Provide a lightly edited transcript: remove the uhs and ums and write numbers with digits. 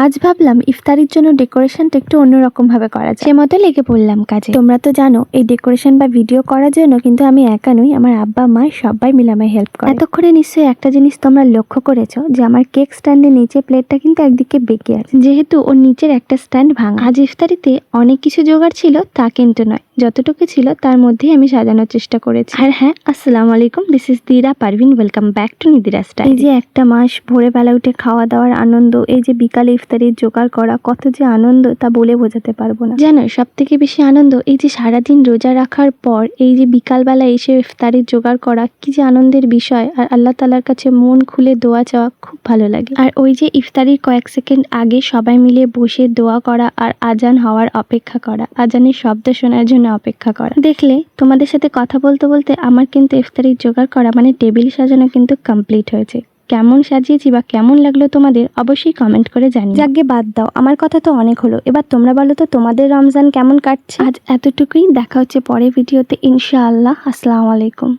আজ ভাবলাম ইফতারির জন্য ডেকোরেশনটা একটু অন্যরকম ভাবে করা যায়, সে মতো লেগে পড়লাম কাজে। তোমরা তো জানো এই ডেকোরেশন বা ভিডিও করার জন্য কিন্তু আমি একা নই, আমার আব্বা মা সবাই মিলে আমায় হেল্প করে। এতক্ষণে নিশ্চয়ই একটা জিনিস তোমরা লক্ষ্য করেছো যে আমার কেক স্ট্যান্ডের নিচে প্লেটটা কিন্তু একদিকে বেঁকে আছে, যেহেতু ওর নিচের একটা স্ট্যান্ড ভাঙা। আজ ইফতারিতে অনেক কিছু জোগাড় ছিল তা কিন্তু নয়, যতটুকু ছিল তার মধ্যেই আমি সাজানোর চেষ্টা করেছি। আর হ্যাঁ, আসসালামু আলাইকুম, this is Dira Parvin, welcome back to Nidira style. এই যে একটা মাস ভোরবেলা উঠে খাওয়া দাওয়ার আনন্দ, এই যে বিকালে ইফতারির জোগাড় করা, কত যে আনন্দ তা বলে বোঝাতে পারবো না। জানো সব থেকে বেশি আনন্দ এই যে সারাদিন রোজা রাখার পর এই যে বিকালবেলা এসে ইফতারির জোগাড় করা, কি যে আনন্দের বিষয়। আর আল্লাহ তাআলার কাছে মন খুলে দোয়া চাওয়া খুব ভালো লাগে। আর ওই যে ইফতারির কয়েক সেকেন্ড আগে সবাই মিলে বসে দোয়া করা আর আজান হওয়ার অপেক্ষা করা, আজানের শব্দ শোনার জন্য অপেক্ষা করা। দেখলে তোমাদের সাথে কথা বলতে বলতে আমার কিন্তু ইফতারির জোগাড় করা মানে টেবিল সাজানো কিন্তু কমপ্লিট হয়েছে। কেমন সাজিয়েছি বা কেমন লাগলো তোমাদের অবশ্যই কমেন্ট করে জানিও। যাকে বাদ দাও, আমার কথা তো অনেক হলো, এবার তোমরা বলো তো তোমাদের রমজান কেমন কাটছে। আজ এতটুকুই, দেখা হচ্ছে পরের ভিডিওতে ইনশাআল্লাহ। আসসালামু আলাইকুম।